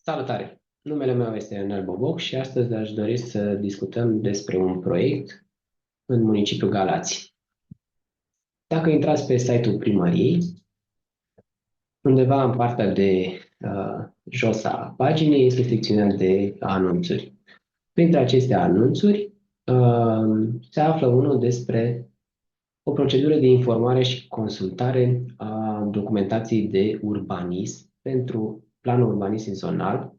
Salutare! Numele meu este Ionel Boboc și astăzi aș dori să discutăm despre un proiect în municipiul Galați. Dacă intrați pe site-ul primăriei, undeva în partea de jos a paginii este secțiunea de anunțuri. Printre aceste anunțuri se află unul despre o procedură de informare și consultare a documentației de urbanism pentru planul urbanistic zonal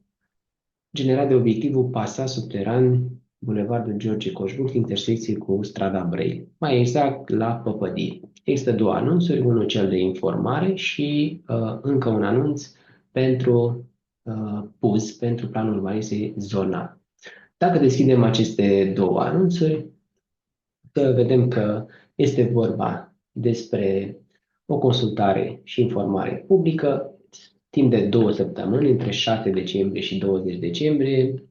generat de obiectivul pasa subteran Bulevardul George Coșbuc, intersecție cu strada Brăila, mai exact la Păpădie. Există două anunțuri, unul cel de informare și încă un anunț pentru PUZ, pentru planul urbanistic zonal. Dacă deschidem aceste două anunțuri, vedem că este vorba despre o consultare și informare publică timp de 2 săptămâni, între 6 decembrie și 20 decembrie.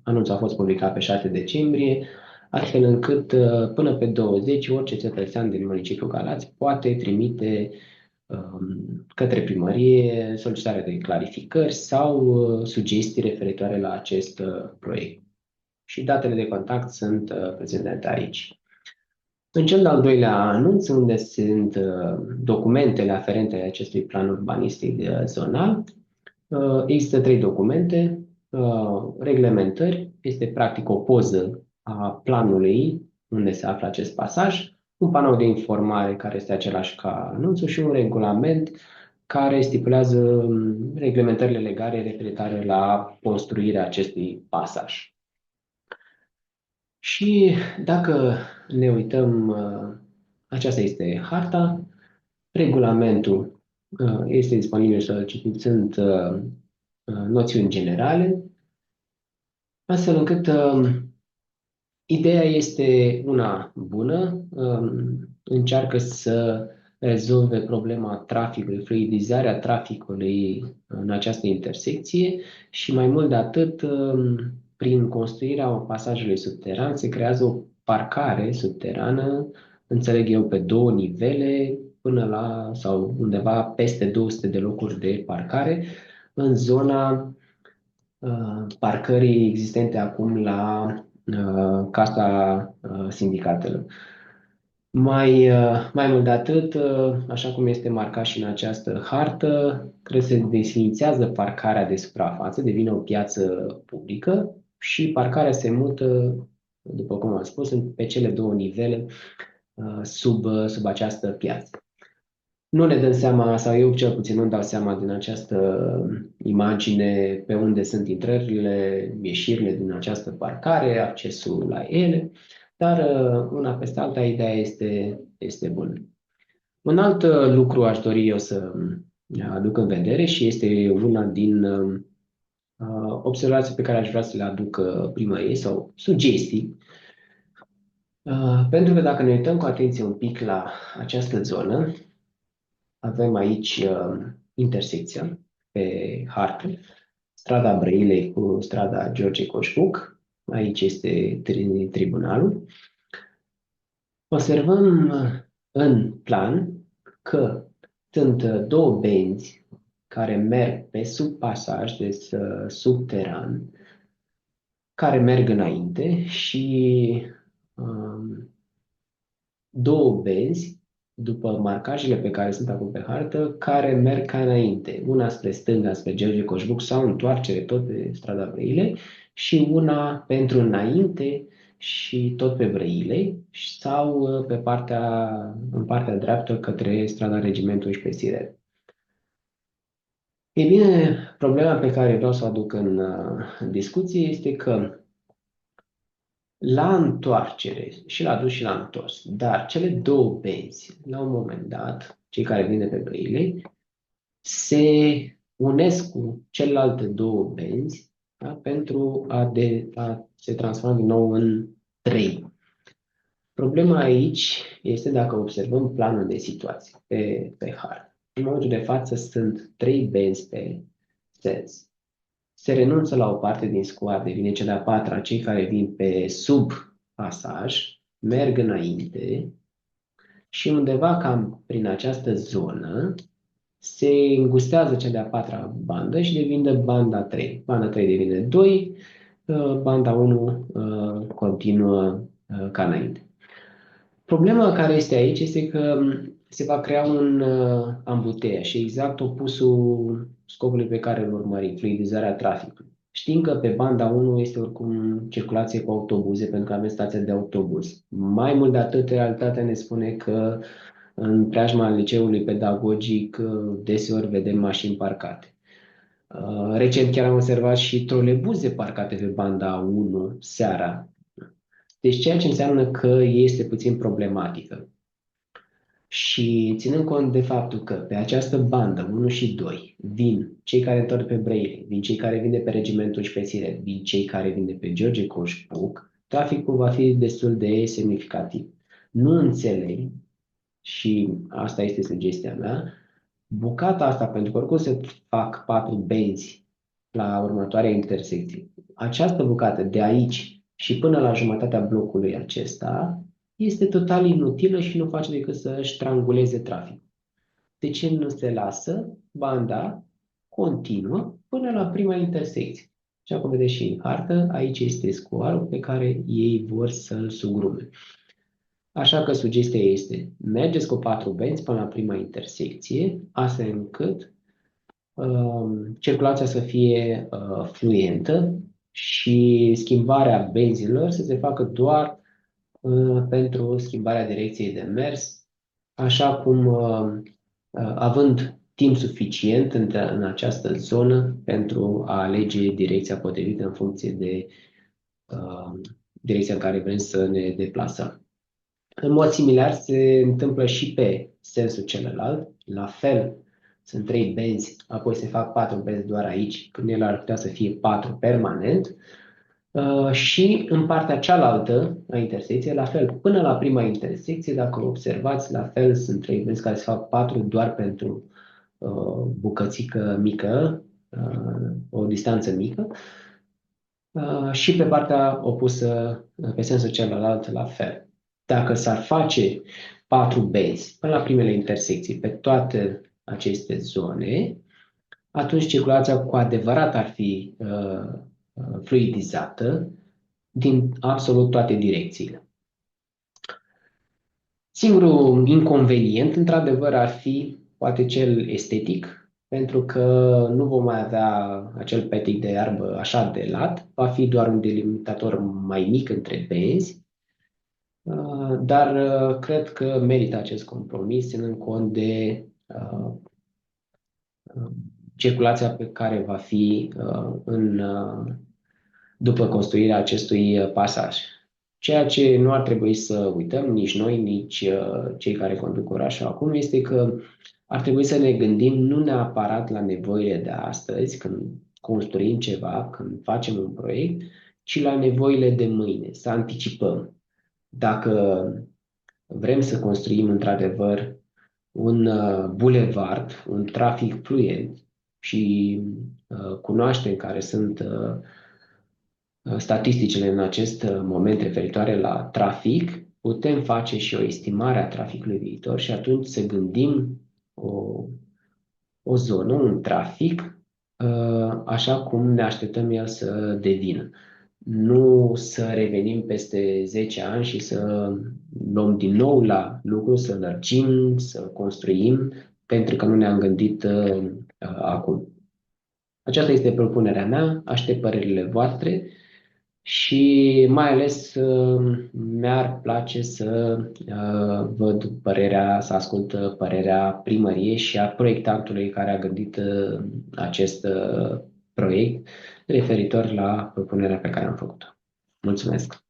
Anunțul a fost publicat pe 6 decembrie, astfel încât până pe 20 orice cetățean din municipiul Galați poate trimite către primărie solicitare de clarificări sau sugestii referitoare la acest proiect. Și datele de contact sunt prezentate aici. În cel de-al doilea anunț, unde sunt documentele aferente acestui plan urbanistic zonal, există 3 documente, reglementări, este practic o poză a planului unde se află acest pasaj, un panou de informare care este același ca anunțul și un regulament care stipulează reglementările legale referitoare la construirea acestui pasaj. Și dacă ne uităm, aceasta este harta, regulamentul este disponibil să citiți, sunt noțiuni generale, astfel încât ideea este una bună, încearcă să rezolve problema traficului, fluidizarea traficului în această intersecție și mai mult de atât, prin construirea pasajului subteran se creează o parcare subterană, înțeleg eu, pe 2 nivele până la sau undeva peste 200 de locuri de parcare în zona parcării existente acum la Casa Sindicatelor. Mai mult de atât, așa cum este marcat și în această hartă, trebuie să se desființează parcarea de suprafață, devine o piață publică și parcarea se mută, după cum am spus, pe cele 2 nivele sub această piață. Nu ne dăm seama, sau eu cel puțin nu-mi dau seama din această imagine pe unde sunt intrările, ieșirile din această parcare, accesul la ele, dar una peste alta, ideea este bună. Un alt lucru aș dori eu să aduc în vedere și este una din observații pe care aș vrea să le aduc primăriei sau sugestii, pentru că dacă ne uităm cu atenție un pic la această zonă, avem aici intersecția pe hartă, strada Brăilei cu strada George Coșbuc, aici este tribunalul. Observăm în plan că sunt 2 benzi care merg pe sub pasaj, deci subteran, care merg înainte și 2 benzi, după marcajele pe care sunt acum pe hartă, care merg ca înainte. Una spre stânga, spre George Coșbuc sau întoarcere tot pe strada Brăilei și una pentru înainte și tot pe Brăilei sau în partea dreaptă către strada Regimentului 11 Sirene. Ei bine, problema pe care vreau să o aduc în discuție este că la întoarcere și la dus și la întors, dar cele 2 benzi, la un moment dat, cei care vin de pe Brăilei, se unesc cu celelalte 2 benzi, da, pentru a se transforma din nou în 3. Problema aici este dacă observăm planul de situație pe hartă. În momentul de față sunt 3 benzi pe sens. Se renunță la o parte din scoar, devine cea de-a 4-a, cei care vin pe sub pasaj, merg înainte și undeva cam prin această zonă se îngustează cea de-a patra bandă și devine banda 3. Banda 3 devine 2, banda 1 continuă ca înainte. Problema care este aici este că se va crea un ambuteiaj și exact opusul scopului pe care îl urmărim, fluidizarea traficului. Știm că pe banda 1 este oricum circulație cu autobuze, pentru că avem stația de autobuz. Mai mult de atât, realitatea ne spune că în preajma liceului pedagogic deseori vedem mașini parcate. Recent chiar am observat și trolebuze parcate pe banda 1 seara. Deci ceea ce înseamnă că este puțin problematică. Și ținând cont de faptul că pe această bandă 1 și 2 vin cei care întorc pe Brăila, vin cei care vin de pe Regimentul Șpețire, vin cei care vin de pe George Coșbuc, traficul va fi destul de semnificativ. Nu înțeleg, și asta este sugestia mea, bucata asta, pentru că oricum se fac 4 benzi la următoarea intersecție. Această bucată de aici și până la jumătatea blocului acesta este total inutilă și nu face decât să stranguleze traficul. De ce nu se lasă banda continuă până la prima intersecție? Și acum vedeți și în hartă, aici este scoarul pe care ei vor să-l sugrume. Așa că sugestia este, mergeți cu 4 benzi până la prima intersecție, astfel încât circulația să fie fluentă și schimbarea benzilor să se facă doar pentru schimbarea direcției de mers, așa cum având timp suficient în această zonă pentru a alege direcția potrivită în funcție de direcția în care vrem să ne deplasăm. În mod similar se întâmplă și pe sensul celălalt, la fel sunt 3 benzi, apoi se fac 4 benzi doar aici, când el ar putea să fie 4 permanent. Și în partea cealaltă a intersecției, la fel, până la prima intersecție, dacă observați, la fel sunt 3 benzi care se fac 4 doar pentru bucățică mică, o distanță mică. Și pe partea opusă, pe sensul celălalt, la fel. Dacă s-ar face 4 benzi până la primele intersecții pe toate aceste zone, atunci circulația cu adevărat ar fi fluidizată din absolut toate direcțiile. Singurul inconvenient, într-adevăr, ar fi poate cel estetic, pentru că nu vom mai avea acel petic de iarbă așa de lat, va fi doar un delimitator mai mic între benzi, dar cred că merită acest compromis, ținând cont de circulația pe care va fi după construirea acestui pasaj. Ceea ce nu ar trebui să uităm nici noi, nici cei care conduc orașul acum, este că ar trebui să ne gândim nu neapărat la nevoile de astăzi, când construim ceva, când facem un proiect, ci la nevoile de mâine, să anticipăm. Dacă vrem să construim într-adevăr un bulevard, un trafic fluent și cunoaștem care sunt statisticile în acest moment referitoare la trafic, putem face și o estimare a traficului viitor și atunci să gândim o zonă, un trafic, așa cum ne așteptăm el să devină. Nu să revenim peste 10 ani și să luăm din nou la lucru, să lărgim, să construim, pentru că nu ne-am gândit acum. Aceasta este propunerea mea, aștept părerile voastre și mai ales mi-ar place să văd părerea, să ascult părerea primăriei și a proiectantului care a gândit acest proiect referitor la propunerea pe care am făcut-o. Mulțumesc!